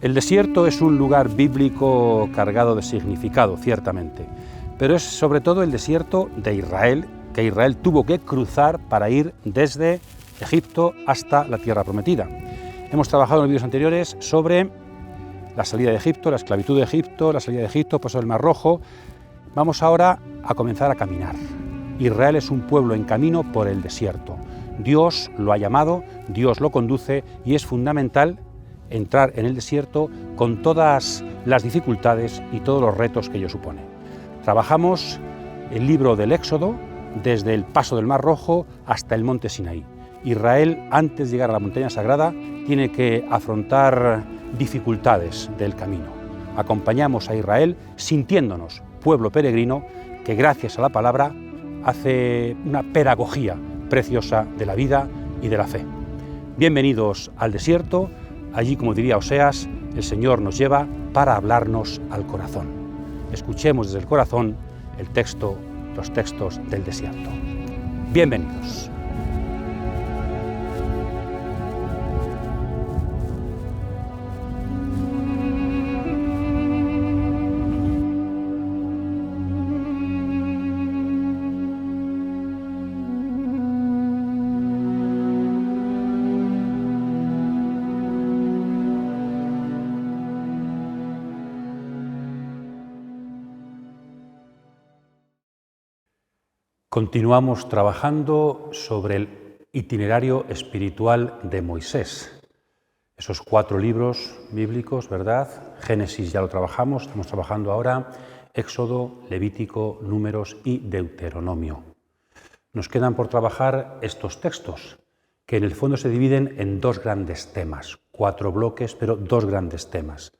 El desierto es un lugar bíblico cargado de significado, ciertamente, pero es sobre todo el desierto de Israel, que Israel tuvo que cruzar para ir desde Egipto hasta la Tierra Prometida. Hemos trabajado en los vídeos anteriores sobre la salida de Egipto, la esclavitud de Egipto, la salida de Egipto, paso del Mar Rojo. Vamos ahora a comenzar a caminar. Israel es un pueblo en camino por el desierto. Dios lo ha llamado, Dios lo conduce y es fundamental entrar en el desierto con todas las dificultades y todos los retos que ello supone. Trabajamos el libro del Éxodo desde el paso del Mar Rojo hasta el monte Sinaí. Israel, antes de llegar a la montaña sagrada, tiene que afrontar dificultades del camino. Acompañamos a Israel sintiéndonos pueblo peregrino que gracias a la palabra hace una pedagogía preciosa de la vida y de la fe. Bienvenidos al desierto. Allí, como diría Oseas, el Señor nos lleva para hablarnos al corazón. Escuchemos desde el corazón los textos del desierto. Bienvenidos. Continuamos trabajando sobre el itinerario espiritual de Moisés. Esos 4 libros bíblicos, ¿verdad? Génesis ya lo trabajamos, estamos trabajando ahora Éxodo, Levítico, Números y Deuteronomio. Nos quedan por trabajar estos textos, que en el fondo se dividen en 2 grandes temas, 4 bloques, pero 2 grandes temas.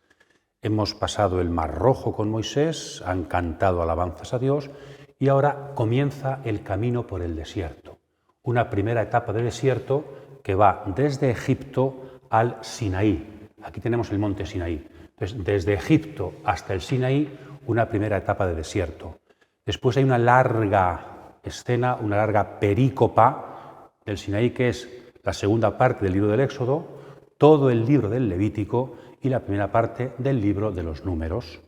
Hemos pasado el Mar Rojo con Moisés, han cantado alabanzas a Dios, y ahora comienza el camino por el desierto, una primera etapa de desierto que va desde Egipto al Sinaí. Aquí tenemos el monte Sinaí. Entonces, desde Egipto hasta el Sinaí, una primera etapa de desierto. Después hay una larga escena, una larga perícopa del Sinaí, que es la segunda parte del libro del Éxodo, todo el libro del Levítico y la primera parte del libro de los Números.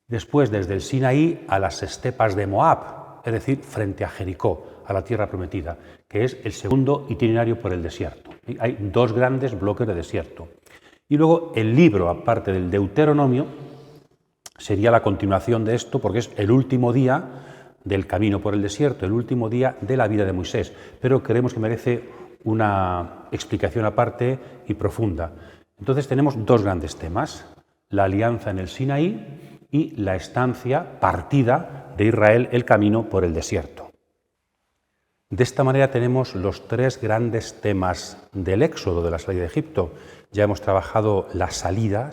Después, desde el Sinaí a las estepas de Moab, es decir, frente a Jericó, a la tierra prometida, que es el segundo itinerario por el desierto. Hay 2 grandes bloques de desierto. Y luego el libro, aparte del Deuteronomio, sería la continuación de esto, porque es el último día del camino por el desierto, el último día de la vida de Moisés, pero creemos que merece una explicación aparte y profunda. Entonces tenemos 2 grandes temas, la alianza en el Sinaí y la estancia partida de Israel, el camino por el desierto. De esta manera tenemos los 3 grandes temas del Éxodo, de la salida de Egipto. Ya hemos trabajado la salida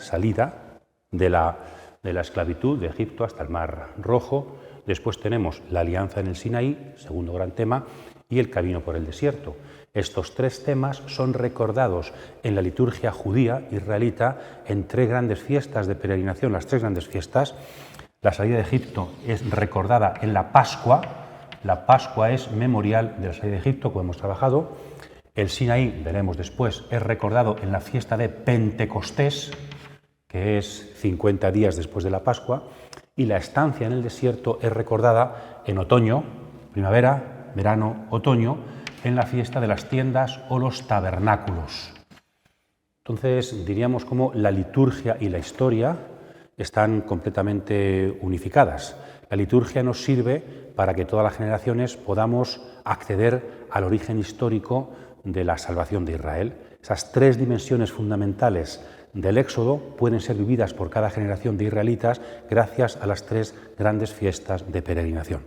de la esclavitud de Egipto hasta el Mar Rojo. Después tenemos la alianza en el Sinaí, segundo gran tema, y el camino por el desierto. Estos 3 temas son recordados en la liturgia judía israelita en 3 grandes fiestas de peregrinación, las 3 grandes fiestas. La salida de Egipto es recordada en la Pascua. La Pascua es memorial de la salida de Egipto, como hemos trabajado. El Sinaí, veremos después, es recordado en la fiesta de Pentecostés, que es 50 días después de la Pascua. Y la estancia en el desierto es recordada en otoño, primavera, verano, otoño, en la fiesta de las tiendas o los tabernáculos. Entonces diríamos como la liturgia y la historia están completamente unificadas. La liturgia nos sirve para que todas las generaciones podamos acceder al origen histórico de la salvación de Israel. Esas 3 dimensiones fundamentales del Éxodo pueden ser vividas por cada generación de israelitas gracias a las 3 grandes fiestas de peregrinación.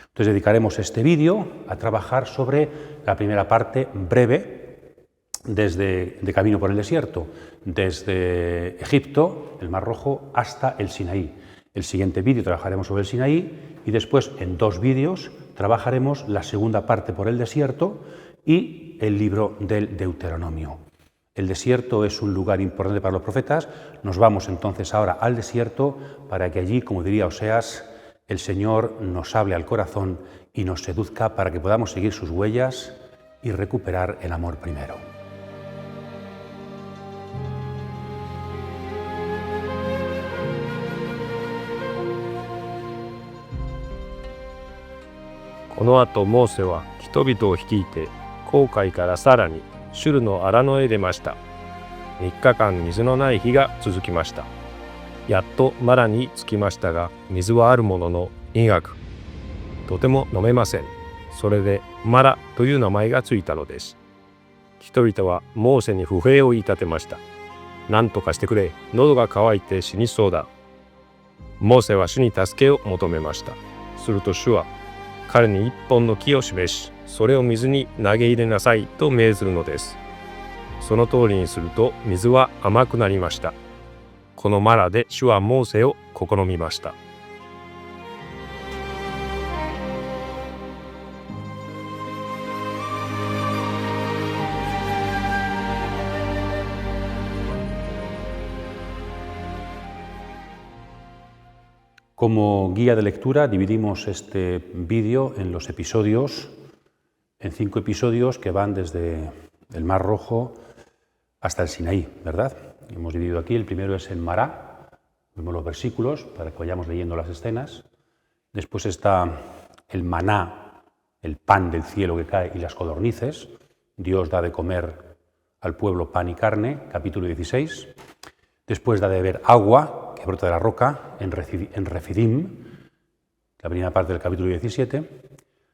Entonces dedicaremos este vídeo a trabajar sobre la primera parte breve de camino por el desierto, desde Egipto, el Mar Rojo, hasta el Sinaí. El siguiente vídeo trabajaremos sobre el Sinaí y después en 2 vídeos trabajaremos la segunda parte por el desierto y el libro del Deuteronomio. El desierto es un lugar importante para los profetas. Nos vamos entonces ahora al desierto para que allí, como diría Oseas, el Señor nos hable al corazón y nos seduzca para que podamos seguir sus huellas y recuperar el amor primero. この後モーセは人々を率いて紅海からさらにシュルの荒野へ出ました。3日間水のない日が続きました。やっとマラに着きましたが、水はあるものの苦く、とても飲めません。それでマラという名前がついたのです。人々はモーセに不平を言い立てました。なんとかしてくれ、喉が渇いて死にそうだ。モーセは主に助けを求めました。すると主は彼に一本の木を示し、それを水に投げ入れなさいと命ずるのです。その通りにすると水は甘くなりました。このマラで主はモーセを試みました。Como guía de lectura dividimos este vídeo en los episodios, en 5 episodios que van desde el Mar Rojo hasta el Sinaí, ¿verdad? Hemos dividido aquí, el primero es en Mará, vemos los versículos para que vayamos leyendo las escenas. Después está el maná, el pan del cielo que cae y las codornices. Dios da de comer al pueblo pan y carne, capítulo 16. Después da de beber agua que brota de la roca en Refidim, la primera parte del capítulo 17.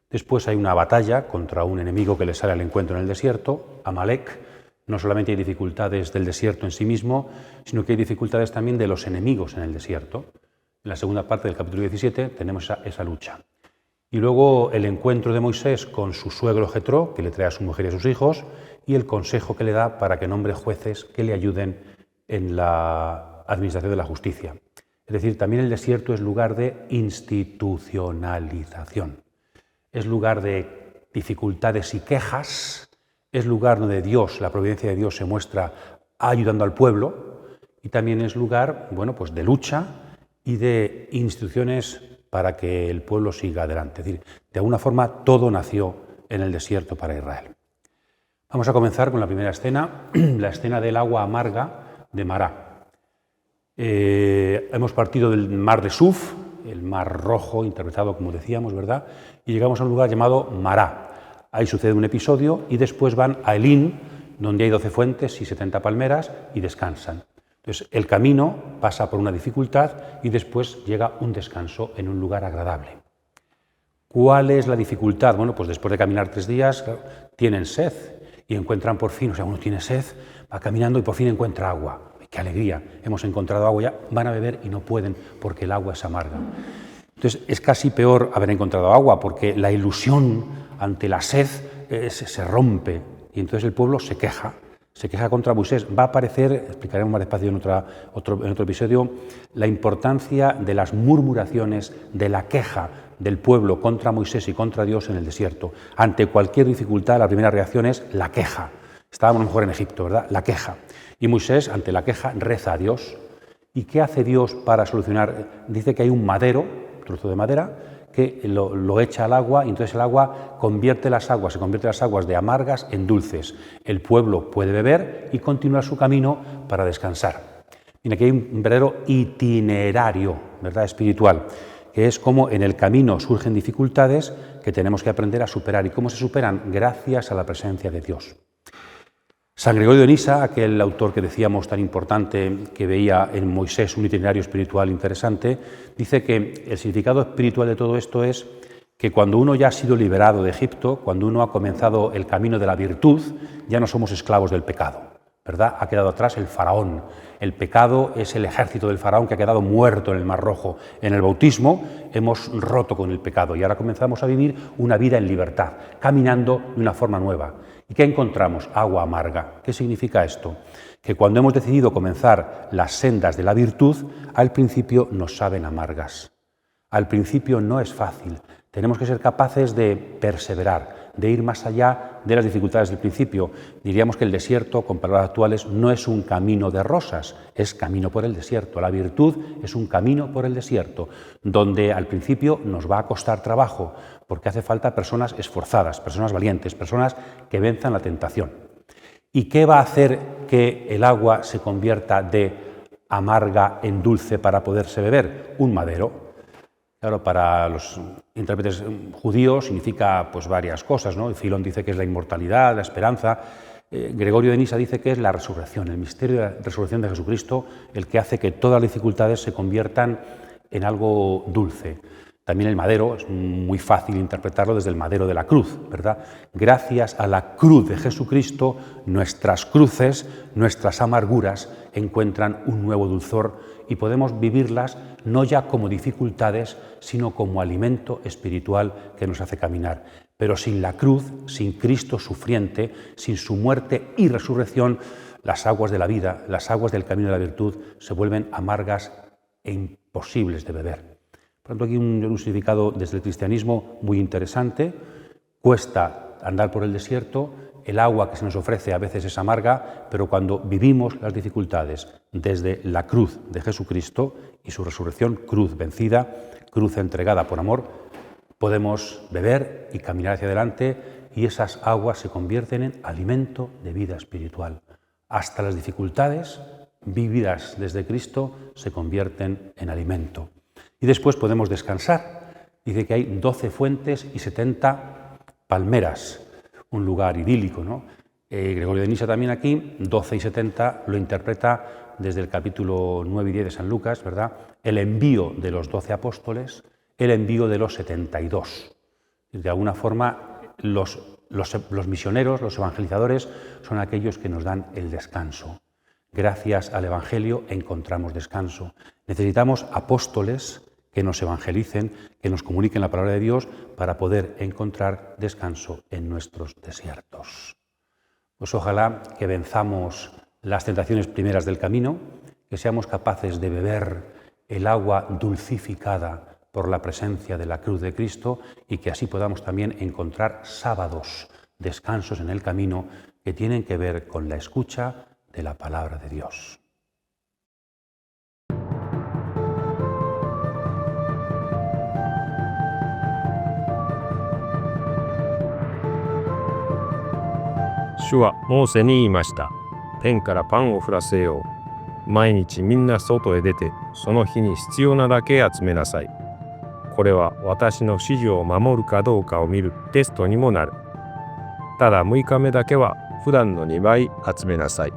Después hay una batalla contra un enemigo que le sale al encuentro en el desierto, Amalek. No solamente hay dificultades del desierto en sí mismo, sino que hay dificultades también de los enemigos en el desierto. En la segunda parte del capítulo 17 tenemos esa lucha. Y luego el encuentro de Moisés con su suegro Jetro, que le trae a su mujer y a sus hijos, y el consejo que le da para que nombre jueces que le ayuden en la administración de la justicia. Es decir, también el desierto es lugar de institucionalización. Es lugar de dificultades y quejas, es lugar donde Dios, la providencia de Dios se muestra ayudando al pueblo, y también es lugar, bueno, pues de lucha y de instituciones para que el pueblo siga adelante. Es decir, de alguna forma todo nació en el desierto para Israel. Vamos a comenzar con la primera escena, la escena del agua amarga de Mará. Hemos partido del mar de Suf, el mar rojo, interpretado como decíamos, ¿verdad? Y llegamos a un lugar llamado Mará. Ahí sucede un episodio y después van a Elín, donde hay 12 fuentes y 70 palmeras y descansan. Entonces el camino pasa por una dificultad y después llega un descanso en un lugar agradable. ¿Cuál es la dificultad? Bueno, pues después de caminar 3 días tienen sed y encuentran por fin, o sea, uno tiene sed, va caminando y por fin encuentra agua. ¡Qué alegría! Hemos encontrado agua, ya van a beber y no pueden porque el agua es amarga. Entonces es casi peor haber encontrado agua porque la ilusión ante la sed se rompe y entonces el pueblo se queja contra Moisés. Va a aparecer, explicaremos más despacio en otro episodio, la importancia de las murmuraciones, de la queja del pueblo contra Moisés y contra Dios en el desierto. Ante cualquier dificultad la primera reacción es la queja. Estábamos mejor en Egipto, ¿verdad? La queja. Y Moisés, ante la queja, reza a Dios. ¿Y qué hace Dios para solucionar? Dice que hay un madero, un trozo de madera, que lo echa al agua y entonces el agua se convierte las aguas de amargas en dulces. El pueblo puede beber y continuar su camino para descansar. Mira, aquí hay un verdadero itinerario, ¿verdad?, espiritual, que es como en el camino surgen dificultades que tenemos que aprender a superar. ¿Y cómo se superan? Gracias a la presencia de Dios. San Gregorio de Nisa, aquel autor que decíamos tan importante, que veía en Moisés un itinerario espiritual interesante, dice que el significado espiritual de todo esto es que cuando uno ya ha sido liberado de Egipto, cuando uno ha comenzado el camino de la virtud, ya no somos esclavos del pecado, ¿verdad? Ha quedado atrás el faraón. El pecado es el ejército del faraón que ha quedado muerto en el Mar Rojo. En el bautismo hemos roto con el pecado y ahora comenzamos a vivir una vida en libertad, caminando de una forma nueva. ¿Y qué encontramos? Agua amarga. ¿Qué significa esto? Que cuando hemos decidido comenzar las sendas de la virtud, al principio nos saben amargas. Al principio no es fácil. Tenemos que ser capaces de perseverar, de ir más allá de las dificultades del principio. Diríamos que el desierto, con palabras actuales, no es un camino de rosas, es camino por el desierto. La virtud es un camino por el desierto, donde al principio nos va a costar trabajo, porque hace falta personas esforzadas, personas valientes, personas que venzan la tentación. ¿Y qué va a hacer que el agua se convierta de amarga en dulce para poderse beber? Un madero. Claro, para los intérpretes judíos significa pues, varias cosas, ¿no? Filón dice que es la inmortalidad, la esperanza. Gregorio de Nisa dice que es la resurrección, el misterio de la resurrección de Jesucristo, el que hace que todas las dificultades se conviertan en algo dulce. También el madero, es muy fácil interpretarlo desde el madero de la cruz, ¿verdad? Gracias a la cruz de Jesucristo, nuestras cruces, nuestras amarguras encuentran un nuevo dulzor y podemos vivirlas no ya como dificultades, sino como alimento espiritual que nos hace caminar. Pero sin la cruz, sin Cristo sufriente, sin su muerte y resurrección, las aguas de la vida, las aguas del camino de la virtud se vuelven amargas e imposibles de beber. Por tanto, aquí un significado desde el cristianismo muy interesante. Cuesta andar por el desierto, el agua que se nos ofrece a veces es amarga, pero cuando vivimos las dificultades desde la cruz de Jesucristo y su resurrección, cruz vencida, cruz entregada por amor, podemos beber y caminar hacia adelante y esas aguas se convierten en alimento de vida espiritual. Hasta las dificultades vividas desde Cristo se convierten en alimento. Y después podemos descansar. Dice que hay 12 fuentes y 70 palmeras, un lugar idílico, ¿no? Gregorio de Nisa también aquí, 12 y 70, lo interpreta desde el capítulo 9 y 10 de San Lucas, ¿verdad? El envío de los 12 apóstoles, el envío de los 72. De alguna forma, los misioneros, los evangelizadores, son aquellos que nos dan el descanso. Gracias al Evangelio encontramos descanso. Necesitamos apóstoles que nos evangelicen, que nos comuniquen la palabra de Dios para poder encontrar descanso en nuestros desiertos. Pues ojalá que venzamos las tentaciones primeras del camino, que seamos capaces de beber el agua dulcificada por la presencia de la cruz de Cristo y que así podamos también encontrar sábados, descansos en el camino que tienen que ver con la escucha de la palabra de Dios. 主はモーセに言いました。天からパンを降らせよう。毎日みんな外へ出て、その日に必要なだけ集めなさい。これは私の指示を守るかどうかを見るテストにもなる。ただ6日目だけは普段の2倍集めなさい。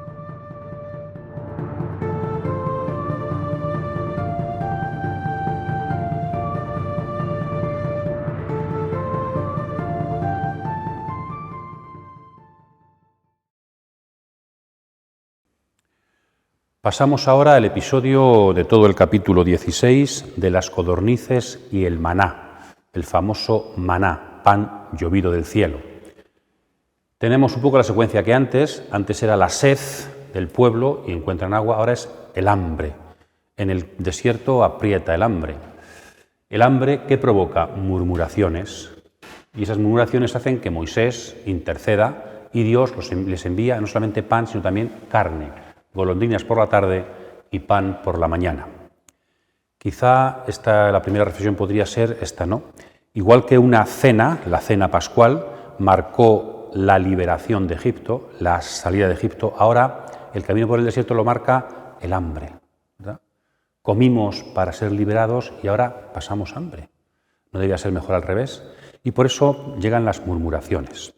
Pasamos ahora al episodio de todo el capítulo 16 de las codornices y el maná, el famoso maná, pan llovido del cielo. Tenemos un poco la secuencia que antes era la sed del pueblo y encuentran agua, ahora es el hambre. En el desierto aprieta el hambre. El hambre que provoca murmuraciones y esas murmuraciones hacen que Moisés interceda y Dios les envía no solamente pan sino también carne. Golondrinas por la tarde y pan por la mañana. Quizá la primera reflexión podría ser esta, ¿no? Igual que una cena, la cena pascual, marcó la liberación de Egipto, la salida de Egipto, ahora el camino por el desierto lo marca el hambre, ¿verdad? Comimos para ser liberados y ahora pasamos hambre. ¿No debía ser mejor al revés? Y por eso llegan las murmuraciones.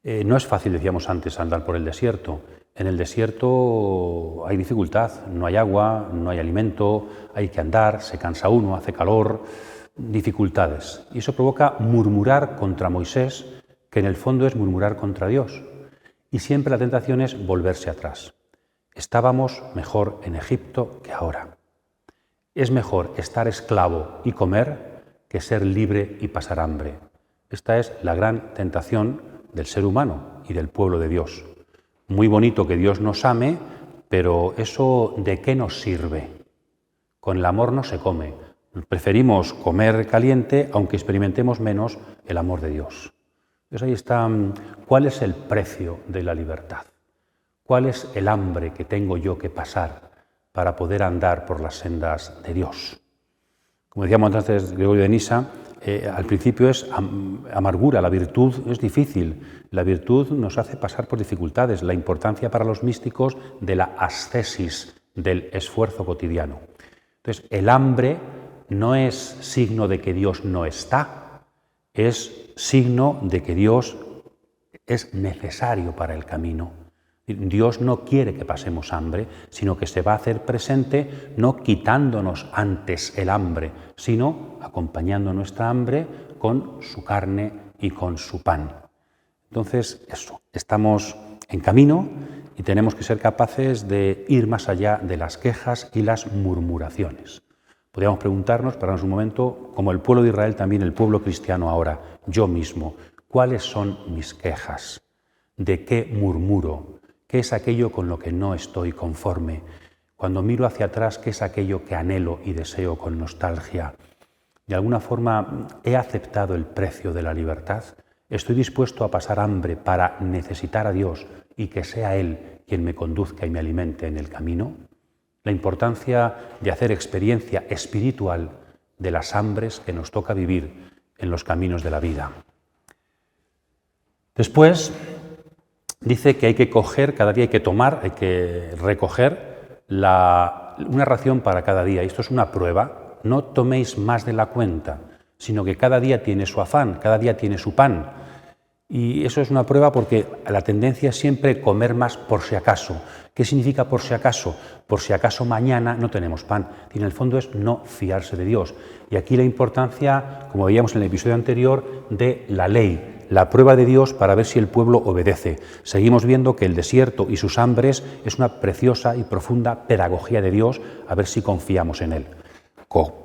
No es fácil, decíamos antes, andar por el desierto. En el desierto hay dificultad, no hay agua, no hay alimento, hay que andar, se cansa uno, hace calor, dificultades. Y eso provoca murmurar contra Moisés, que en el fondo es murmurar contra Dios. Y siempre la tentación es volverse atrás. Estábamos mejor en Egipto que ahora. Es mejor estar esclavo y comer que ser libre y pasar hambre. Esta es la gran tentación del ser humano y del pueblo de Dios. Muy bonito que Dios nos ame, pero ¿eso de qué nos sirve? Con el amor no se come. Preferimos comer caliente, aunque experimentemos menos el amor de Dios. Entonces ahí está, ¿cuál es el precio de la libertad? ¿Cuál es el hambre que tengo yo que pasar para poder andar por las sendas de Dios? Como decíamos antes, Gregorio de Nisa, al principio es amargura, la virtud es difícil, la virtud nos hace pasar por dificultades, la importancia para los místicos de la ascesis, del esfuerzo cotidiano. Entonces, el hambre no es signo de que Dios no está, es signo de que Dios es necesario para el camino. Dios no quiere que pasemos hambre, sino que se va a hacer presente no quitándonos antes el hambre, sino acompañando nuestra hambre con su carne y con su pan. Entonces, eso, estamos en camino y tenemos que ser capaces de ir más allá de las quejas y las murmuraciones. Podríamos preguntarnos, pararnos un momento, como el pueblo de Israel, también el pueblo cristiano ahora, yo mismo, ¿cuáles son mis quejas? ¿De qué murmuro? ¿Qué es aquello con lo que no estoy conforme? Cuando miro hacia atrás, ¿qué es aquello que anhelo y deseo con nostalgia? ¿De alguna forma he aceptado el precio de la libertad? ¿Estoy dispuesto a pasar hambre para necesitar a Dios y que sea Él quien me conduzca y me alimente en el camino? La importancia de hacer experiencia espiritual de las hambres que nos toca vivir en los caminos de la vida. Después dice que hay que coger, cada día hay que tomar, hay que recoger una ración para cada día. Y esto es una prueba. No toméis más de la cuenta, sino que cada día tiene su afán, cada día tiene su pan. Y eso es una prueba porque la tendencia es siempre comer más por si acaso. ¿Qué significa por si acaso? Por si acaso mañana no tenemos pan. Y en el fondo es no fiarse de Dios. Y aquí la importancia, como veíamos en el episodio anterior, de la ley, la prueba de Dios para ver si el pueblo obedece. Seguimos viendo que el desierto y sus hambres es una preciosa y profunda pedagogía de Dios, a ver si confiamos en Él.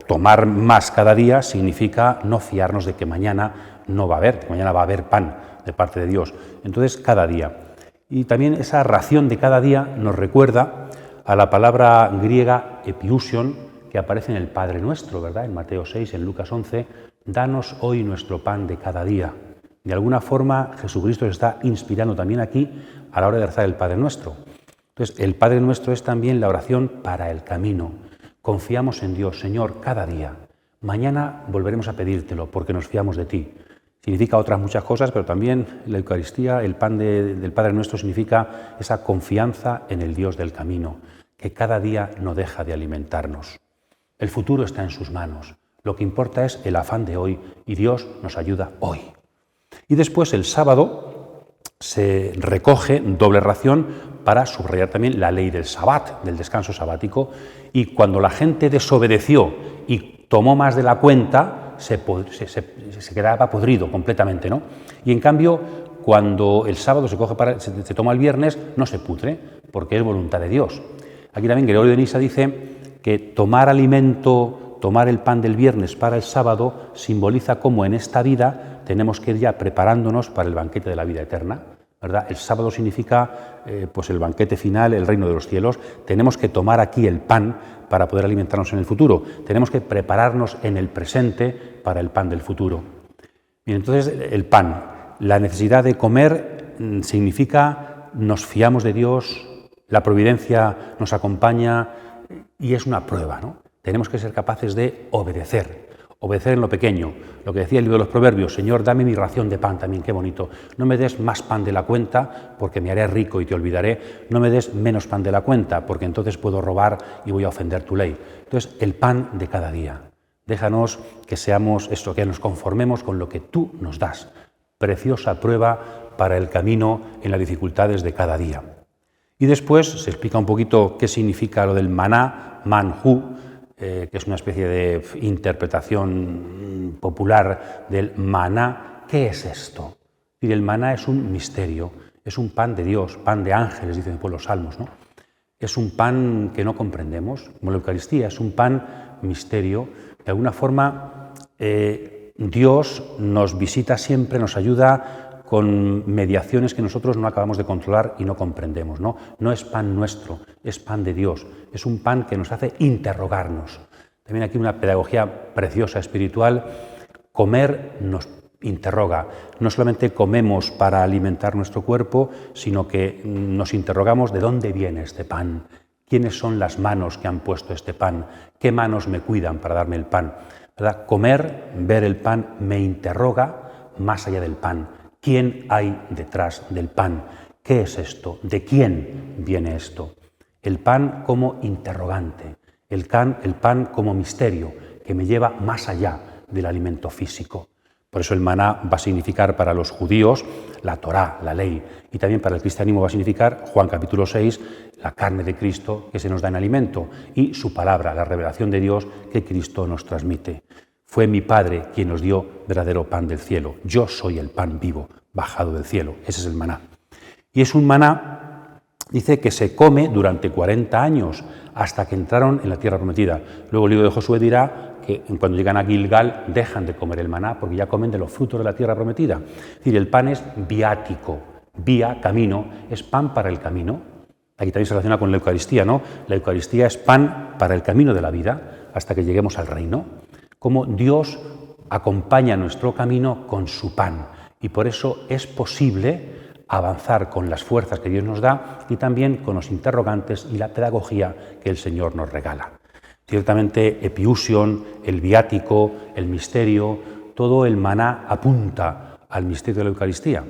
Tomar más cada día significa no fiarnos de que mañana no va a haber, que mañana va a haber pan de parte de Dios. Entonces, cada día. Y también esa ración de cada día nos recuerda a la palabra griega epiousion, que aparece en el Padre Nuestro, ¿verdad? En Mateo 6, en Lucas 11, danos hoy nuestro pan de cada día. De alguna forma, Jesucristo se está inspirando también aquí a la hora de rezar el Padre Nuestro. Entonces, el Padre Nuestro es también la oración para el camino. Confiamos en Dios, Señor, cada día. Mañana volveremos a pedírtelo porque nos fiamos de ti. Significa otras muchas cosas, pero también la Eucaristía, el pan del Padre Nuestro, significa esa confianza en el Dios del camino, que cada día no deja de alimentarnos. El futuro está en sus manos. Lo que importa es el afán de hoy y Dios nos ayuda hoy. Y después el sábado se recoge doble ración para subrayar también la ley del sabbat, del descanso sabático, y cuando la gente desobedeció y tomó más de la cuenta, se quedaba podrido completamente, ¿no? Y en cambio, cuando el sábado se toma el viernes, no se pudre, porque es voluntad de Dios. Aquí también Gregorio de Nisa dice que tomar alimento, tomar el pan del viernes para el sábado, simboliza cómo en esta vida tenemos que ir ya preparándonos para el banquete de la vida eterna, ¿verdad? El sábado significa pues el banquete final, el reino de los cielos. Tenemos que tomar aquí el pan para poder alimentarnos en el futuro. Tenemos que prepararnos en el presente para el pan del futuro. Bien, entonces el pan, la necesidad de comer significa nos fiamos de Dios, la providencia nos acompaña y es una prueba, ¿no? Tenemos que ser capaces de obedecer en lo pequeño. Lo que decía el libro de los Proverbios, Señor, dame mi ración de pan también, qué bonito. No me des más pan de la cuenta porque me haré rico y te olvidaré. No me des menos pan de la cuenta porque entonces puedo robar y voy a ofender tu ley. Entonces, el pan de cada día. Déjanos que seamos esto, que nos conformemos con lo que tú nos das. Preciosa prueba para el camino en las dificultades de cada día. Y después se explica un poquito qué significa lo del maná, manhu, que es una especie de interpretación popular del maná. ¿Qué es esto? Y el maná es un misterio, es un pan de Dios, pan de ángeles, dicen después los salmos, ¿no? Es un pan que no comprendemos, como la Eucaristía, es un pan misterio. De alguna forma, Dios nos visita siempre, nos ayuda con mediaciones que nosotros no acabamos de controlar y no comprendemos, ¿no? No es pan nuestro, es pan de Dios, es un pan que nos hace interrogarnos. También aquí una pedagogía preciosa, espiritual. Comer nos interroga. No solamente comemos para alimentar nuestro cuerpo, sino que nos interrogamos de dónde viene este pan, quiénes son las manos que han puesto este pan, qué manos me cuidan para darme el pan, ¿verdad? Comer, ver el pan, me interroga más allá del pan. ¿Quién hay detrás del pan? ¿Qué es esto? ¿De quién viene esto? El pan como interrogante, el pan como misterio, que me lleva más allá del alimento físico. Por eso el maná va a significar para los judíos la Torá, la ley, y también para el cristianismo va a significar, Juan capítulo 6, la carne de Cristo que se nos da en alimento y su palabra, la revelación de Dios que Cristo nos transmite. Fue mi Padre quien nos dio verdadero pan del cielo. Yo soy el pan vivo, bajado del cielo. Ese es el maná. Y es un maná, dice, que se come durante 40 años hasta que entraron en la tierra prometida. Luego el libro de Josué dirá que cuando llegan a Gilgal dejan de comer el maná porque ya comen de los frutos de la tierra prometida. Es decir, el pan es viático, vía, camino, es pan para el camino. Aquí también se relaciona con la Eucaristía, ¿no? La Eucaristía es pan para el camino de la vida hasta que lleguemos al reino. Como Dios acompaña nuestro camino con su pan y por eso es posible avanzar con las fuerzas que Dios nos da y también con los interrogantes y la pedagogía que el Señor nos regala. Ciertamente, Epiusion, el viático, el misterio, todo el maná apunta al misterio de la Eucaristía.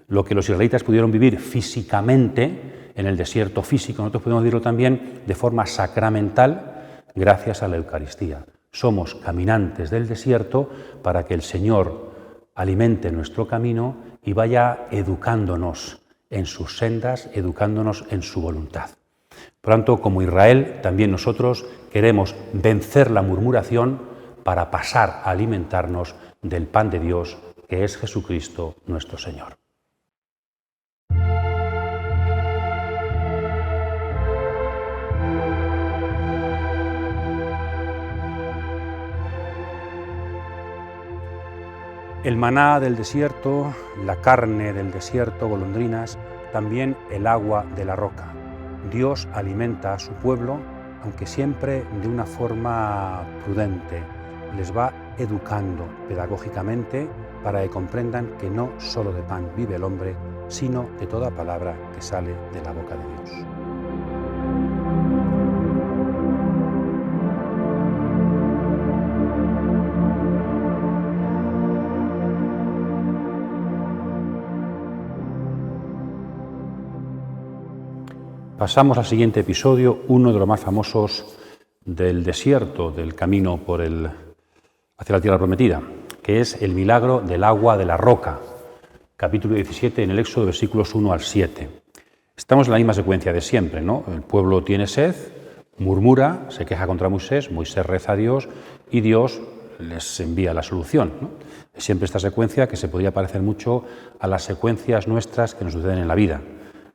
Lo que los israelitas pudieron vivir físicamente en el desierto físico, nosotros podemos vivirlo también de forma sacramental gracias a la Eucaristía. Somos caminantes del desierto para que el Señor alimente nuestro camino y vaya educándonos en sus sendas, educándonos en su voluntad. Por tanto, como Israel, también nosotros queremos vencer la murmuración para pasar a alimentarnos del pan de Dios, que es Jesucristo nuestro Señor. El maná del desierto, la carne del desierto, golondrinas, también el agua de la roca. Dios alimenta a su pueblo, aunque siempre de una forma prudente. Les va educando pedagógicamente para que comprendan que no solo de pan vive el hombre, sino de toda palabra que sale de la boca de Dios. Pasamos al siguiente episodio, uno de los más famosos del desierto, del camino hacia la tierra prometida, que es el milagro del agua de la roca, capítulo 17 en el Éxodo, versículos 1 al 7. Estamos en la misma secuencia de siempre, ¿no? El pueblo tiene sed, murmura, se queja contra Moisés, Moisés reza a Dios y Dios les envía la solución, ¿no? Es siempre esta secuencia que se podría parecer mucho a las secuencias nuestras que nos suceden en la vida.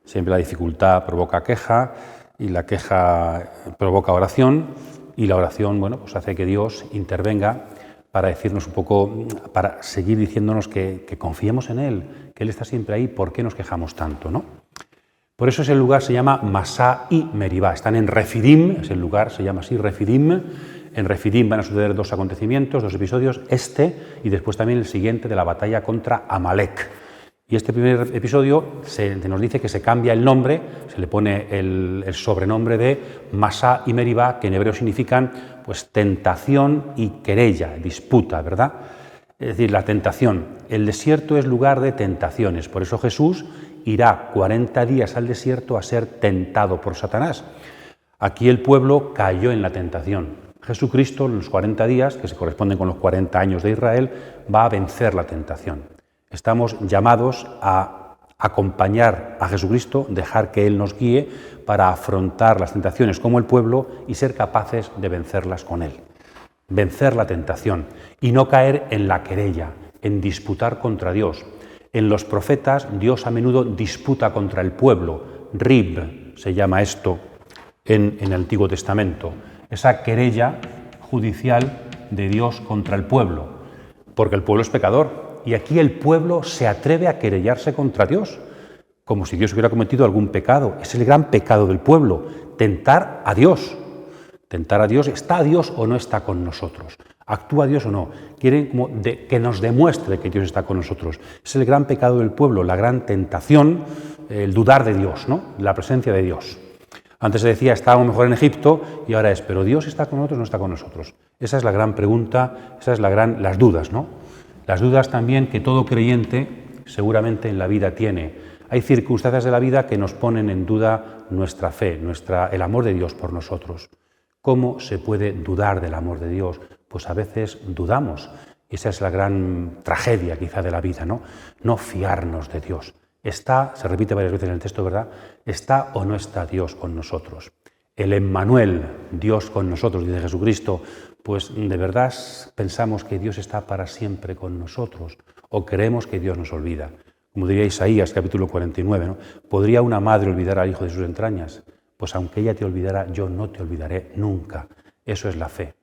Siempre la dificultad provoca queja y la queja provoca oración y la oración, bueno, pues hace que Dios intervenga para decirnos un poco, para seguir diciéndonos que confiemos en Él, que Él está siempre ahí, ¿por qué nos quejamos tanto, no? Por eso ese lugar se llama Masá y Meribá. Están en Refidim, ese lugar se llama así, Refidim. En Refidim van a suceder dos acontecimientos, dos episodios, y después también el siguiente de la batalla contra Amalek. Y este primer episodio nos dice que se cambia el nombre, se le pone el sobrenombre de Masá y Meribá, que en hebreo significan pues tentación y querella, disputa, ¿verdad? Es decir, la tentación. El desierto es lugar de tentaciones, por eso Jesús irá 40 días al desierto a ser tentado por Satanás. Aquí el pueblo cayó en la tentación. Jesucristo, en los 40 días, que se corresponden con los 40 años de Israel, va a vencer la tentación. Estamos llamados a acompañar a Jesucristo, dejar que Él nos guíe para afrontar las tentaciones como el pueblo y ser capaces de vencerlas con Él. Vencer la tentación y no caer en la querella, en disputar contra Dios. En los profetas Dios a menudo disputa contra el pueblo. Rib se llama esto en el Antiguo Testamento. Esa querella judicial de Dios contra el pueblo, porque el pueblo es pecador. Y aquí el pueblo se atreve a querellarse contra Dios, como si Dios hubiera cometido algún pecado. Es el gran pecado del pueblo, tentar a Dios. Tentar a Dios, ¿está Dios o no está con nosotros? ¿Actúa Dios o no? Quieren que nos demuestre que Dios está con nosotros. Es el gran pecado del pueblo, la gran tentación, el dudar de Dios, ¿no? La presencia de Dios. Antes se decía, estábamos mejor en Egipto, y ahora es, ¿pero Dios está con nosotros o no está con nosotros? Esa es la gran pregunta, esas son las dudas, ¿no? Las dudas también que todo creyente seguramente en la vida tiene. Hay circunstancias de la vida que nos ponen en duda nuestra fe, el amor de Dios por nosotros. ¿Cómo se puede dudar del amor de Dios? Pues a veces dudamos. Esa es la gran tragedia quizá de la vida, ¿no? No fiarnos de Dios. Está, se repite varias veces en el texto, ¿verdad? ¿Está o no está Dios con nosotros? El Emmanuel, Dios con nosotros, dice Jesucristo, pues de verdad pensamos que Dios está para siempre con nosotros o creemos que Dios nos olvida. Como diría Isaías, capítulo 49, ¿no? ¿Podría una madre olvidar al hijo de sus entrañas? Pues aunque ella te olvidara, yo no te olvidaré nunca. Eso es la fe.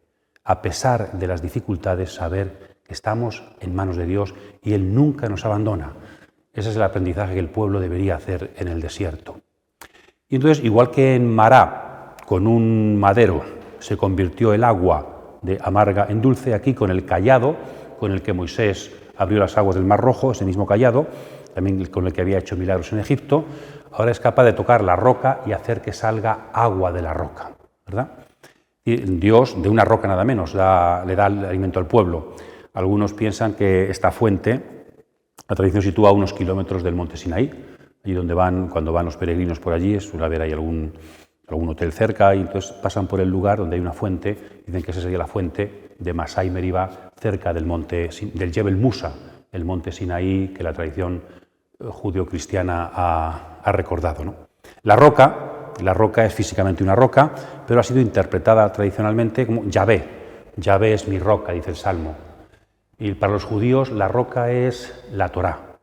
A pesar de las dificultades, saber que estamos en manos de Dios y Él nunca nos abandona. Ese es el aprendizaje que el pueblo debería hacer en el desierto. Y entonces, igual que en Mará, con un madero, se convirtió el agua de amarga en dulce, aquí con el cayado, con el que Moisés abrió las aguas del Mar Rojo, ese mismo cayado, también con el que había hecho milagros en Egipto, ahora es capaz de tocar la roca y hacer que salga agua de la roca, ¿verdad? Y Dios, de una roca nada menos, le da el alimento al pueblo. Algunos piensan que esta fuente, la tradición sitúa a unos kilómetros del monte Sinaí, allí donde cuando van los peregrinos por allí, suele haber ahí algún hotel cerca, y entonces pasan por el lugar donde hay una fuente, dicen que esa sería la fuente de Masai Meriba, cerca del Jebel Musa, el monte Sinaí que la tradición judío-cristiana ha recordado, ¿no? La roca es físicamente una roca, pero ha sido interpretada tradicionalmente como Yahvé. Yahvé es mi roca, dice el Salmo. Y para los judíos la roca es la Torá,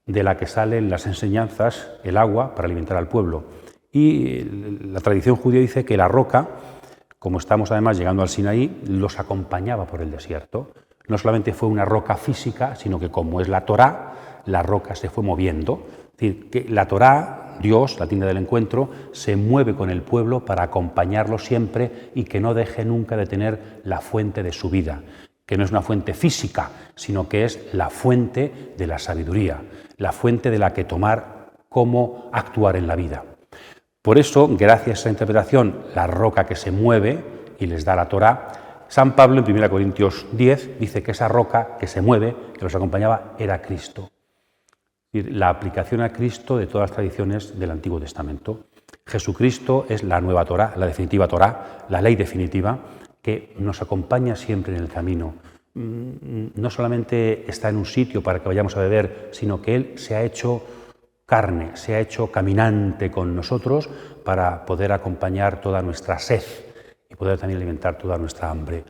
de la que salen las enseñanzas, el agua, para alimentar al pueblo. Y la tradición judía dice que la roca, como estamos además llegando al Sinaí, los acompañaba por el desierto. No solamente fue una roca física, sino que como es la Torá, la roca se fue moviendo. Es decir, que la Torá, Dios, la tienda del encuentro, se mueve con el pueblo para acompañarlo siempre y que no deje nunca de tener la fuente de su vida, que no es una fuente física, sino que es la fuente de la sabiduría, la fuente de la que tomar cómo actuar en la vida. Por eso, gracias a esa interpretación, la roca que se mueve y les da la Torá, San Pablo en 1 Corintios 10 dice que esa roca que se mueve, que los acompañaba, era Cristo. Es decir, la aplicación a Cristo de todas las tradiciones del Antiguo Testamento. Jesucristo es la nueva Torá, la definitiva Torá, la ley definitiva, que nos acompaña siempre en el camino. No solamente está en un sitio para que vayamos a beber, sino que Él se ha hecho carne, se ha hecho caminante con nosotros para poder acompañar toda nuestra sed y poder también alimentar toda nuestra hambre.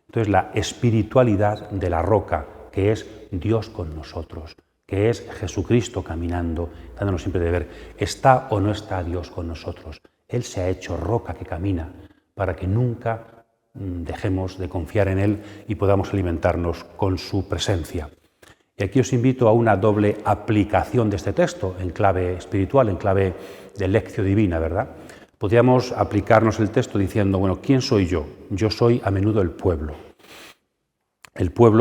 Entonces, la espiritualidad de la roca, que es Dios con nosotros, que es Jesucristo caminando, dándonos siempre de ver, ¿está o no está Dios con nosotros? Él se ha hecho roca que camina para que nunca dejemos de confiar en Él y podamos alimentarnos con su presencia. Y aquí os invito a una doble aplicación de este texto, en clave espiritual, en clave de lección divina, ¿verdad? Podríamos aplicarnos el texto diciendo, bueno, ¿quién soy yo? Yo soy a menudo el pueblo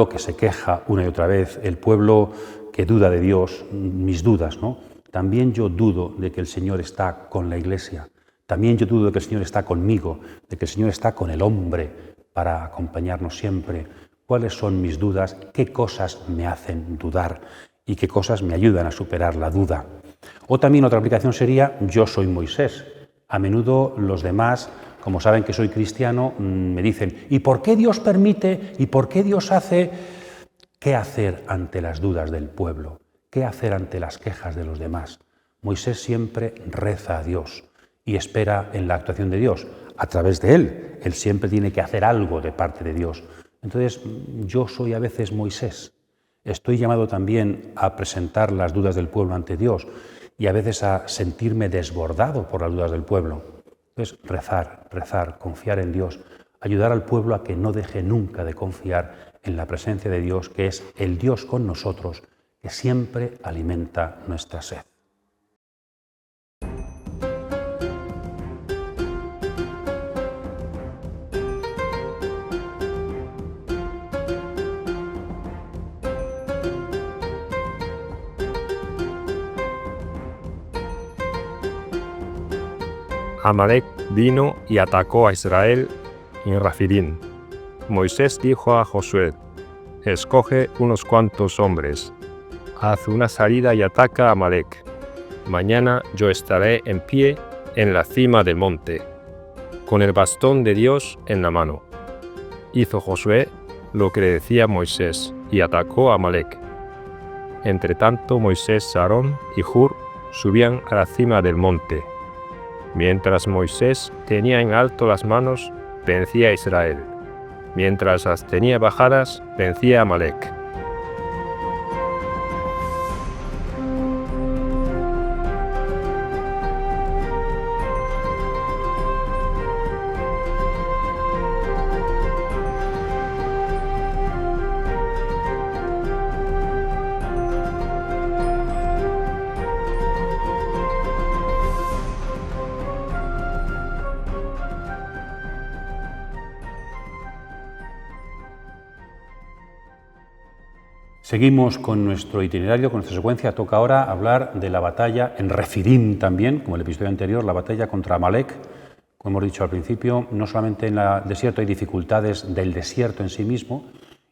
que se queja una y otra vez, el pueblo que duda de Dios, mis dudas, ¿no? También yo dudo de que el Señor está con la Iglesia. También yo dudo de que el Señor está conmigo, de que el Señor está con el hombre para acompañarnos siempre. ¿Cuáles son mis dudas? ¿Qué cosas me hacen dudar? ¿Y qué cosas me ayudan a superar la duda? O también otra aplicación sería, yo soy Moisés. A menudo los demás, como saben que soy cristiano, me dicen, ¿y por qué Dios permite? ¿Y por qué Dios hace? ¿Qué hacer ante las dudas del pueblo? ¿Qué hacer ante las quejas de los demás? Moisés siempre reza a Dios y espera en la actuación de Dios. A través de él, él siempre tiene que hacer algo de parte de Dios. Entonces, yo soy a veces Moisés. Estoy llamado también a presentar las dudas del pueblo ante Dios y a veces a sentirme desbordado por las dudas del pueblo. Entonces, rezar, confiar en Dios, ayudar al pueblo a que no deje nunca de confiar en la presencia de Dios, que es el Dios con nosotros, que siempre alimenta nuestra sed. Amalek vino y atacó a Israel en Rafidín. Moisés dijo a Josué, escoge unos cuantos hombres, haz una salida y ataca a Amalek. Mañana yo estaré en pie en la cima del monte. con el bastón de Dios en la mano. Hizo Josué lo que le decía Moisés y atacó a Amalec. Entre tanto, Moisés, Aarón y Hur subían a la cima del monte. Mientras Moisés tenía en alto las manos, vencía a Israel. Mientras las tenía bajadas, vencía a Amalec. Seguimos con nuestro itinerario, con nuestra secuencia. Toca ahora hablar de la batalla en Refidim también, como el episodio anterior, la batalla contra Amalec. Como hemos dicho al principio, no solamente en el desierto hay dificultades del desierto en sí mismo,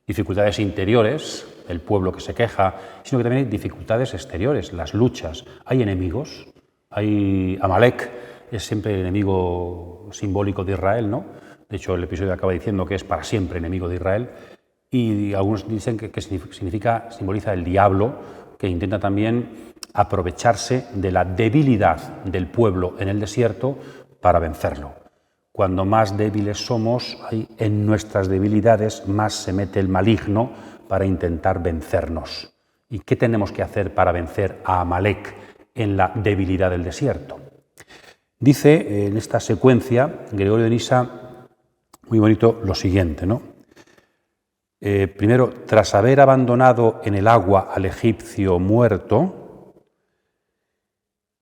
dificultades interiores, el pueblo que se queja, sino que también hay dificultades exteriores, las luchas. Hay enemigos, Amalec es siempre el enemigo simbólico de Israel, ¿no? De hecho, el episodio acaba diciendo que es para siempre enemigo de Israel. Y algunos dicen que simboliza el diablo, que intenta también aprovecharse de la debilidad del pueblo en el desierto para vencerlo. Cuando más débiles somos, en nuestras debilidades más se mete el maligno para intentar vencernos. ¿Y qué tenemos que hacer para vencer a Amalec en la debilidad del desierto? Dice en esta secuencia Gregorio de Nisa, muy bonito, lo siguiente, ¿no? Primero, tras haber abandonado en el agua al egipcio muerto,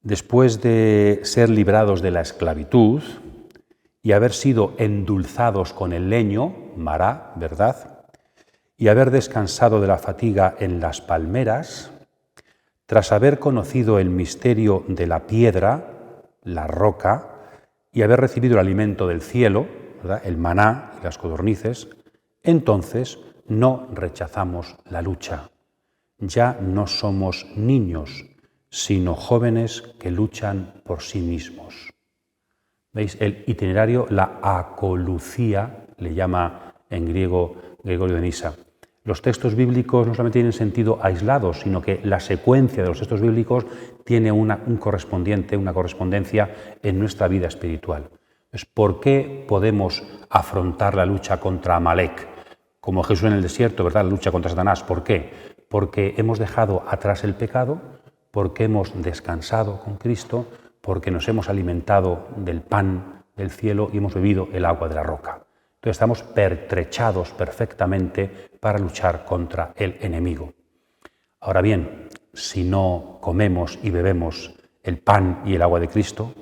después de ser librados de la esclavitud y haber sido endulzados con el leño, mará, ¿verdad?, y haber descansado de la fatiga en las palmeras, tras haber conocido el misterio de la piedra, la roca, y haber recibido el alimento del cielo, ¿verdad?, el maná y las codornices, entonces no rechazamos la lucha. Ya no somos niños, sino jóvenes que luchan por sí mismos. ¿Veis? El itinerario, la acolucía, le llama en griego Gregorio de Nisa. Los textos bíblicos no solamente tienen sentido aislado, sino que la secuencia de los textos bíblicos tiene una correspondencia en nuestra vida espiritual. Entonces, ¿por qué podemos afrontar la lucha contra Amalec? Como Jesús en el desierto, ¿verdad? La lucha contra Satanás. ¿Por qué? Porque hemos dejado atrás el pecado, porque hemos descansado con Cristo, porque nos hemos alimentado del pan del cielo y hemos bebido el agua de la roca. Entonces estamos pertrechados perfectamente para luchar contra el enemigo. Ahora bien, si no comemos y bebemos el pan y el agua de Cristo,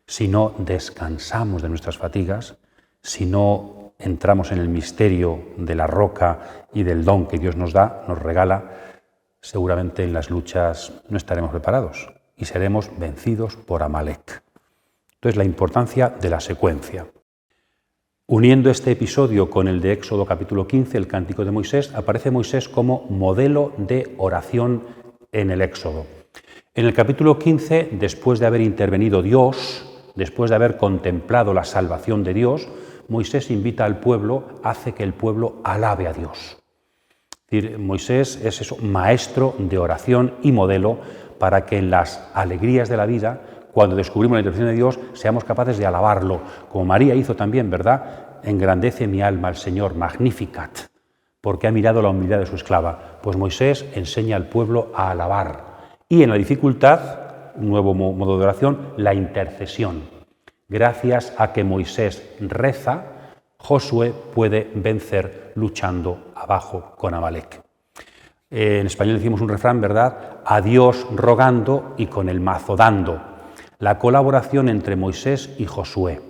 si no descansamos de nuestras fatigas, si no entramos en el misterio de la roca y del don que Dios nos da, nos regala, seguramente en las luchas no estaremos preparados y seremos vencidos por Amalec. Entonces, la importancia de la secuencia. Uniendo este episodio con el de Éxodo capítulo 15, el Cántico de Moisés, aparece Moisés como modelo de oración en el Éxodo. En el capítulo 15, después de haber intervenido Dios, después de haber contemplado la salvación de Dios, Moisés invita al pueblo, hace que el pueblo alabe a Dios. Es decir, Moisés es maestro de oración y modelo para que en las alegrías de la vida, cuando descubrimos la intervención de Dios, seamos capaces de alabarlo, como María hizo también, ¿verdad? Engrandece mi alma al Señor, magnificat, porque ha mirado la humildad de su esclava. Pues Moisés enseña al pueblo a alabar. Y en la dificultad, un nuevo modo de oración, la intercesión. Gracias a que Moisés reza, Josué puede vencer luchando abajo con Amalec. En español decimos un refrán, ¿verdad? A Dios rogando y con el mazo dando. La colaboración entre Moisés y Josué.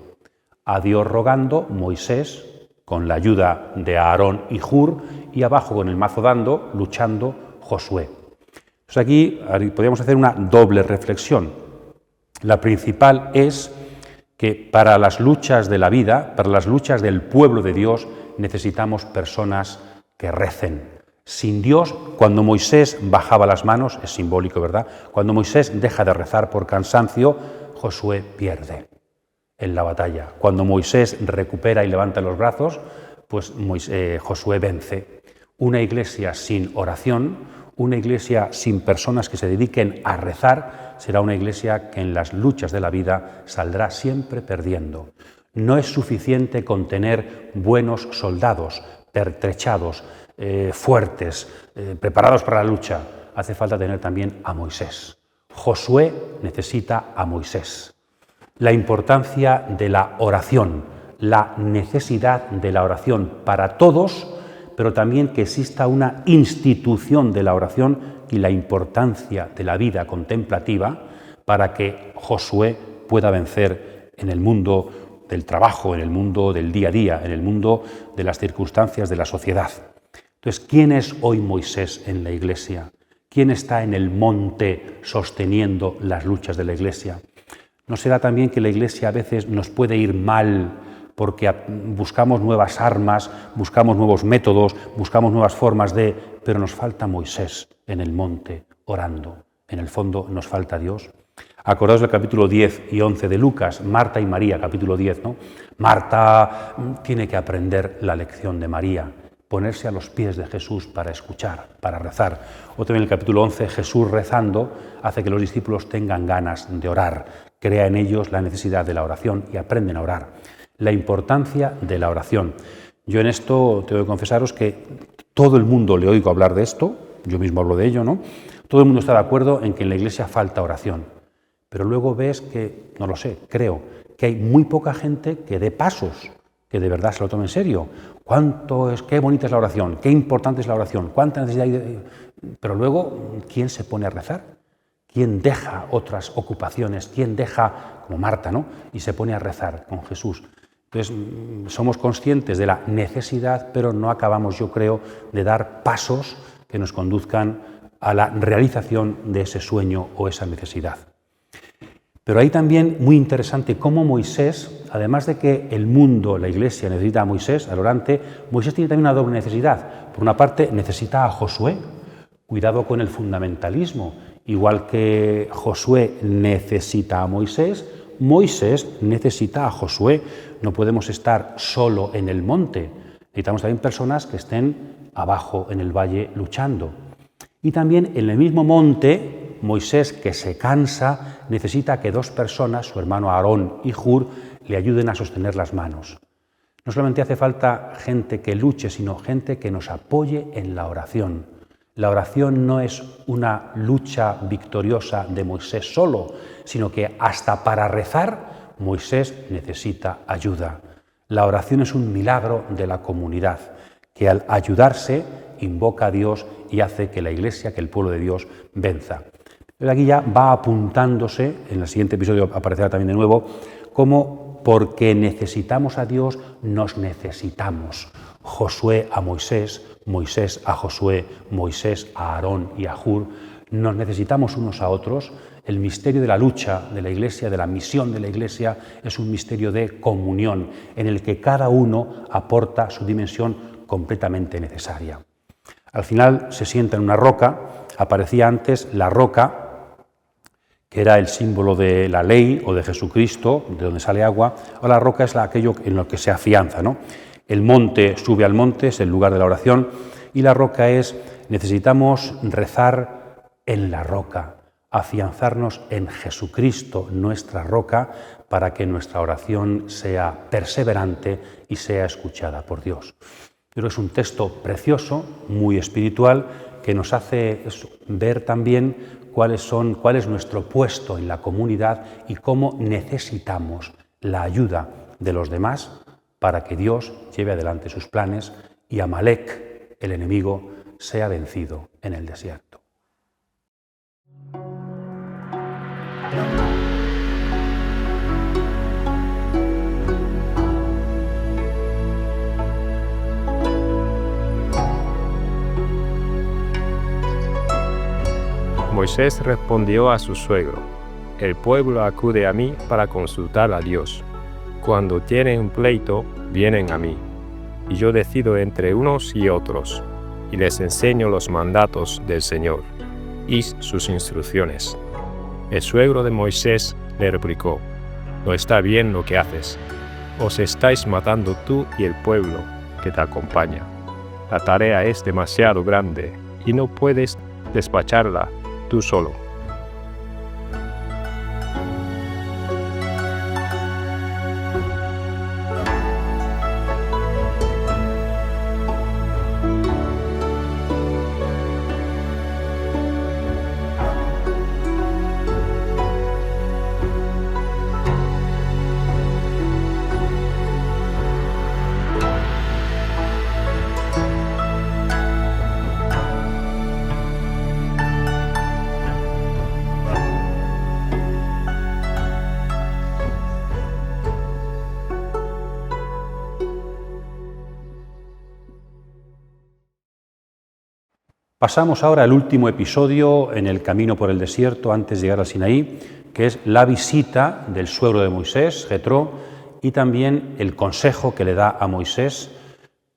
A Dios rogando, Moisés, con la ayuda de Aarón y Hur, y abajo con el mazo dando, luchando, Josué. Entonces aquí podríamos hacer una doble reflexión. La principal es que para las luchas de la vida, para las luchas del pueblo de Dios, necesitamos personas que recen. Sin Dios, cuando Moisés bajaba las manos, es simbólico, ¿verdad? Cuando Moisés deja de rezar por cansancio, Josué pierde. en la batalla. Cuando Moisés recupera y levanta los brazos, pues Josué vence. Una iglesia sin oración, una iglesia sin personas que se dediquen a rezar, será una iglesia que en las luchas de la vida saldrá siempre perdiendo. No es suficiente con tener buenos soldados, pertrechados, fuertes, preparados para la lucha. Hace falta tener también a Moisés. Josué necesita a Moisés. La importancia de la oración, la necesidad de la oración para todos, pero también que exista una institución de la oración y la importancia de la vida contemplativa para que Josué pueda vencer en el mundo del trabajo, en el mundo del día a día, en el mundo de las circunstancias de la sociedad. Entonces, ¿quién es hoy Moisés en la Iglesia? ¿Quién está en el monte sosteniendo las luchas de la Iglesia? ¿No será también que la Iglesia a veces nos puede ir mal porque buscamos nuevas armas, buscamos nuevos métodos, buscamos nuevas formas pero nos falta Moisés en el monte orando? En el fondo nos falta Dios. Acordaos del capítulo 10 y 11 de Lucas, Marta y María, capítulo 10, ¿no? Marta tiene que aprender la lección de María, ponerse a los pies de Jesús para escuchar, para rezar. O también en el capítulo 11, Jesús rezando hace que los discípulos tengan ganas de orar, crea en ellos la necesidad de la oración y aprenden a orar. La importancia de la oración. Yo en esto tengo que confesaros que todo el mundo le oigo hablar de esto, yo mismo hablo de ello, ¿no? Todo el mundo está de acuerdo en que en la Iglesia falta oración, pero luego ves que, no lo sé, creo que hay muy poca gente que dé pasos, que de verdad se lo tome en serio. Qué bonita es la oración, qué importante es la oración, cuánta necesidad hay Pero luego, ¿quién se pone a rezar? ¿Quién deja otras ocupaciones? ¿Quién deja, como Marta, ¿no? Y se pone a rezar con Jesús? Entonces, somos conscientes de la necesidad, pero no acabamos, yo creo, de dar pasos que nos conduzcan a la realización de ese sueño o esa necesidad. Pero hay también muy interesante cómo Moisés, además de que el mundo, la Iglesia necesita a Moisés, al orante, Moisés tiene también una doble necesidad. Por una parte, necesita a Josué. Cuidado con el fundamentalismo. Igual que Josué necesita a Moisés, Moisés necesita a Josué. No podemos estar solo en el monte. Necesitamos también personas que estén abajo en el valle luchando. Y también en el mismo monte, Moisés, que se cansa, necesita que dos personas, su hermano Aarón y Hur, le ayuden a sostener las manos. No solamente hace falta gente que luche, sino gente que nos apoye en la oración. La oración no es una lucha victoriosa de Moisés solo, sino que hasta para rezar Moisés necesita ayuda. La oración es un milagro de la comunidad, que al ayudarse invoca a Dios y hace que la Iglesia, que el pueblo de Dios, venza. Pero aquí ya va apuntándose, en el siguiente episodio aparecerá también de nuevo, como porque necesitamos a Dios, nos necesitamos. Josué a Moisés, Moisés a Josué, Moisés a Aarón y a Hur. Nos necesitamos unos a otros. El misterio de la lucha de la Iglesia, de la misión de la Iglesia, es un misterio de comunión, en el que cada uno aporta su dimensión completamente necesaria. Al final se sienta en una roca, aparecía antes la roca, que era el símbolo de la ley o de Jesucristo, de donde sale agua. Ahora la roca es aquello en lo que se afianza, ¿no? El monte sube al monte, es el lugar de la oración, y la roca es, necesitamos rezar en la roca, afianzarnos en Jesucristo, nuestra roca, para que nuestra oración sea perseverante y sea escuchada por Dios. Pero es un texto precioso, muy espiritual, que nos hace ver también cuál es nuestro puesto en la comunidad y cómo necesitamos la ayuda de los demás para que Dios lleve adelante sus planes y Amalek, el enemigo, sea vencido en el desierto. Moisés respondió a su suegro: el pueblo acude a mí para consultar a Dios. Cuando tienen un pleito, vienen a mí, y yo decido entre unos y otros, y les enseño los mandatos del Señor y sus instrucciones. El suegro de Moisés le replicó: no está bien lo que haces. Os estáis matando tú y el pueblo que te acompaña. La tarea es demasiado grande y no puedes despacharla tú solo. Pasamos ahora al último episodio en el camino por el desierto antes de llegar al Sinaí, que es la visita del suegro de Moisés, Jetro, y también el consejo que le da a Moisés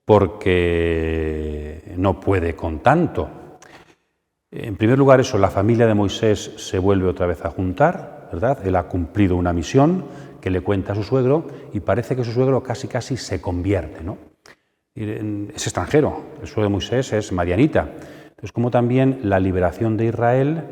porque no puede con tanto. En primer lugar, la familia de Moisés se vuelve otra vez a juntar, ¿verdad? Él ha cumplido una misión que le cuenta a su suegro y parece que su suegro casi se convierte, ¿no? Es extranjero, el suegro de Moisés es madianita. Entonces, como también la liberación de Israel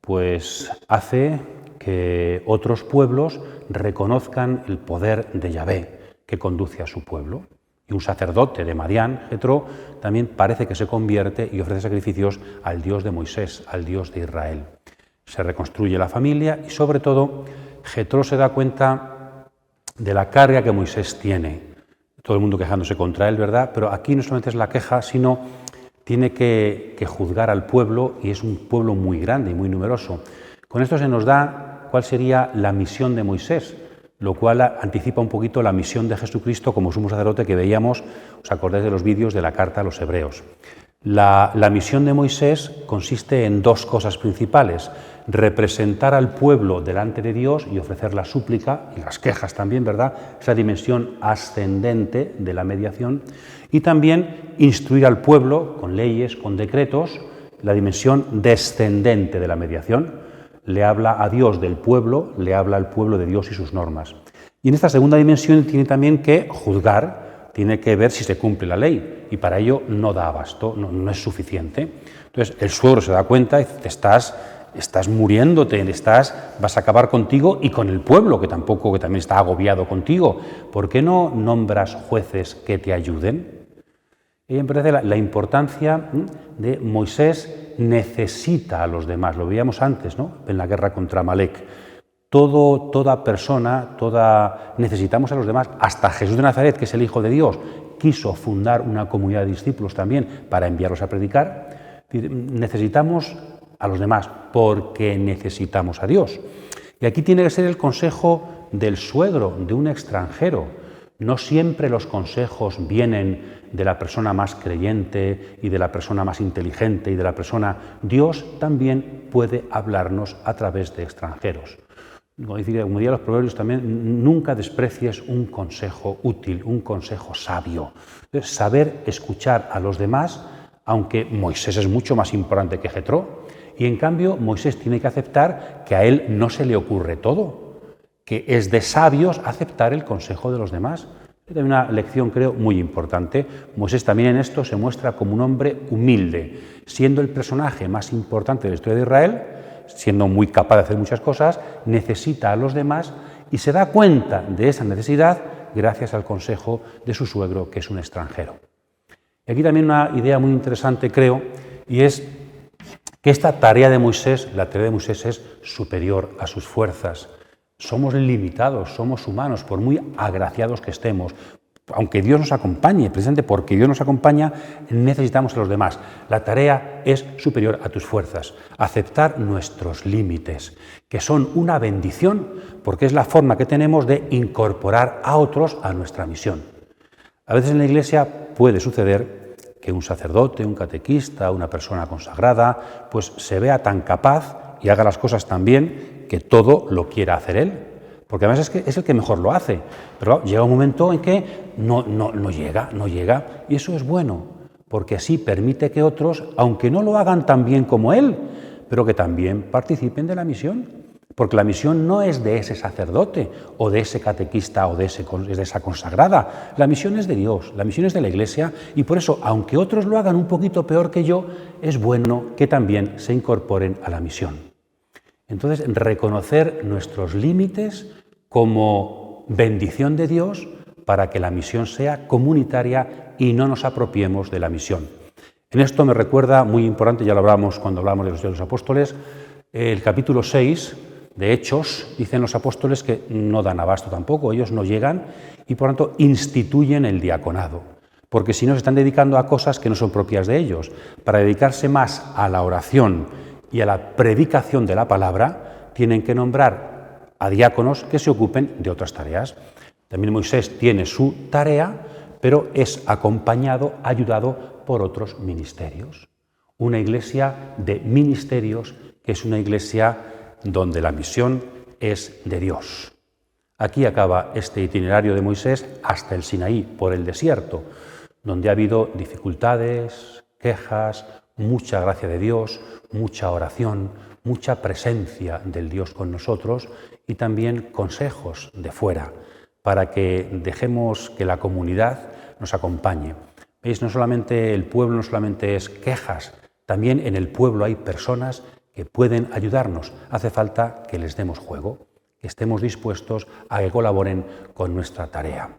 pues hace que otros pueblos reconozcan el poder de Yahvé que conduce a su pueblo. Y un sacerdote de Madián, Jetro, también parece que se convierte y ofrece sacrificios al Dios de Moisés, al Dios de Israel. Se reconstruye la familia y, sobre todo, Jetro se da cuenta de la carga que Moisés tiene. Todo el mundo quejándose contra él, ¿verdad? Pero aquí no solamente es la queja, sino tiene que juzgar al pueblo, y es un pueblo muy grande y muy numeroso. Con esto se nos da cuál sería la misión de Moisés, lo cual anticipa un poquito la misión de Jesucristo como sumo sacerdote que veíamos, os acordáis de los vídeos de la carta a los Hebreos. La misión de Moisés consiste en dos cosas principales: representar al pueblo delante de Dios y ofrecer la súplica y las quejas también, ¿verdad? Esa dimensión ascendente de la mediación, y también instruir al pueblo con leyes, con decretos, la dimensión descendente de la mediación. Le habla a Dios del pueblo, le habla al pueblo de Dios y sus normas. Y en esta segunda dimensión tiene también que juzgar, tiene que ver si se cumple la ley, y para ello no da abasto, no es suficiente. Entonces el suegro se da cuenta y dice: estás muriéndote, vas a acabar contigo y con el pueblo, que también está agobiado contigo. ¿Por qué no nombras jueces que te ayuden? Y me parece la importancia de Moisés necesita a los demás. Lo veíamos antes, ¿no? En la guerra contra Amalek. Toda persona, necesitamos a los demás. Hasta Jesús de Nazaret, que es el Hijo de Dios, quiso fundar una comunidad de discípulos también para enviarlos a predicar. Necesitamos a los demás porque necesitamos a Dios. Y aquí tiene que ser el consejo del suegro, de un extranjero. No siempre los consejos vienen de la persona más creyente y de la persona más inteligente y de la persona... Dios también puede hablarnos a través de extranjeros. Como dirían los proverbios también, nunca desprecies un consejo útil, un consejo sabio. Entonces, saber escuchar a los demás, aunque Moisés es mucho más importante que Jetro, y en cambio Moisés tiene que aceptar que a él no se le ocurre todo, que es de sabios aceptar el consejo de los demás. Es una lección, creo, muy importante. Moisés también en esto se muestra como un hombre humilde, siendo el personaje más importante de la historia de Israel, siendo muy capaz de hacer muchas cosas, necesita a los demás y se da cuenta de esa necesidad gracias al consejo de su suegro, que es un extranjero. Y aquí también una idea muy interesante, creo, y es que esta tarea de Moisés, la tarea de Moisés es superior a sus fuerzas. Somos limitados, somos humanos, por muy agraciados que estemos. Aunque Dios nos acompañe, precisamente porque Dios nos acompaña, necesitamos a los demás. La tarea es superior a tus fuerzas. Aceptar nuestros límites, que son una bendición, porque es la forma que tenemos de incorporar a otros a nuestra misión. A veces en la Iglesia puede suceder que un sacerdote, un catequista, una persona consagrada, pues se vea tan capaz y haga las cosas tan bien que todo lo quiera hacer él, porque además es el que mejor lo hace, pero llega un momento en que no llega, y eso es bueno, porque así permite que otros, aunque no lo hagan tan bien como él, pero que también participen de la misión. Porque la misión no es de ese sacerdote o de ese catequista o de esa consagrada. La misión es de Dios, la misión es de la Iglesia y por eso, aunque otros lo hagan un poquito peor que yo, es bueno que también se incorporen a la misión. Entonces, reconocer nuestros límites como bendición de Dios para que la misión sea comunitaria y no nos apropiemos de la misión. En esto me recuerda, muy importante, ya lo hablamos cuando hablamos de los apóstoles, el capítulo 6 de Hechos, dicen los apóstoles que no dan abasto tampoco, ellos no llegan y por tanto instituyen el diaconado, porque si no se están dedicando a cosas que no son propias de ellos. Para dedicarse más a la oración y a la predicación de la palabra, tienen que nombrar a diáconos que se ocupen de otras tareas. También Moisés tiene su tarea, pero es acompañado, ayudado por otros ministerios. Una iglesia de ministerios que es una iglesia donde la misión es de Dios. Aquí acaba este itinerario de Moisés hasta el Sinaí, por el desierto, donde ha habido dificultades, quejas, mucha gracia de Dios, mucha oración, mucha presencia del Dios con nosotros y también consejos de fuera, para que dejemos que la comunidad nos acompañe. ¿Veis? No solamente el pueblo, no solamente es quejas, también en el pueblo hay personas que pueden ayudarnos. Hace falta que les demos juego, que estemos dispuestos a que colaboren con nuestra tarea.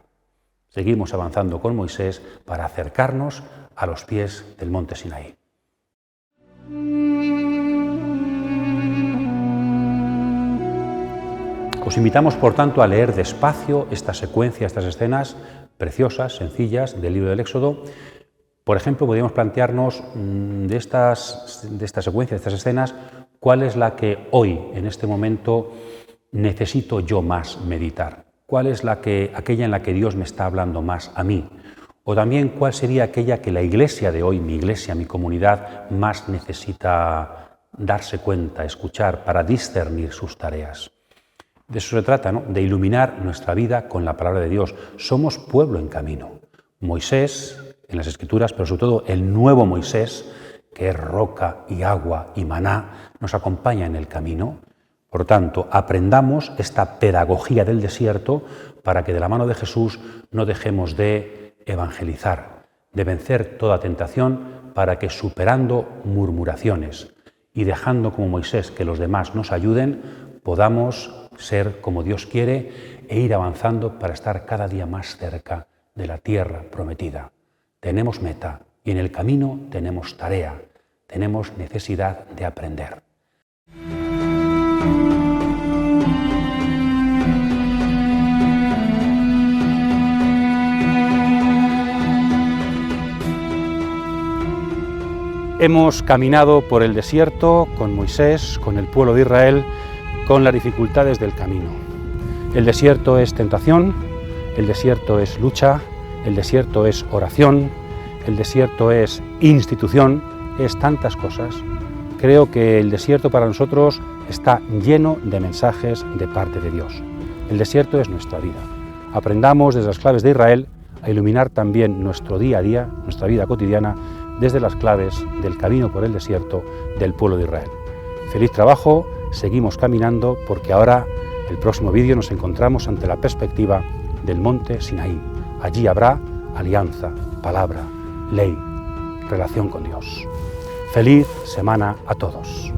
Seguimos avanzando con Moisés para acercarnos a los pies del monte Sinaí. Os invitamos, por tanto, a leer despacio esta secuencia, estas escenas preciosas, sencillas, del libro del Éxodo. Por ejemplo, podríamos plantearnos de esta secuencia, de estas escenas, cuál es la que hoy, en este momento, necesito yo más meditar. ¿Cuál es aquella en la que Dios me está hablando más a mí? O también, ¿cuál sería aquella que la iglesia de hoy, mi iglesia, mi comunidad, más necesita darse cuenta, escuchar, para discernir sus tareas? De eso se trata, ¿no? De iluminar nuestra vida con la palabra de Dios. Somos pueblo en camino. Moisés, en las Escrituras, pero sobre todo el nuevo Moisés, que es roca y agua y maná, nos acompaña en el camino. Por tanto, aprendamos esta pedagogía del desierto para que de la mano de Jesús no dejemos de evangelizar, de vencer toda tentación, para que superando murmuraciones y dejando como Moisés que los demás nos ayuden, podamos ser como Dios quiere e ir avanzando para estar cada día más cerca de la tierra prometida. Tenemos meta y en el camino tenemos tarea, tenemos necesidad de aprender. Hemos caminado por el desierto con Moisés, con el pueblo de Israel, con las dificultades del camino. El desierto es tentación, el desierto es lucha, el desierto es oración, el desierto es institución, es tantas cosas. Creo que el desierto para nosotros está lleno de mensajes de parte de Dios. El desierto es nuestra vida. Aprendamos desde las claves de Israel a iluminar también nuestro día a día, nuestra vida cotidiana, desde las claves del camino por el desierto del pueblo de Israel. Feliz trabajo, seguimos caminando porque ahora, el próximo vídeo, nos encontramos ante la perspectiva del monte Sinaí. Allí habrá alianza, palabra, ley, relación con Dios. Feliz semana a todos.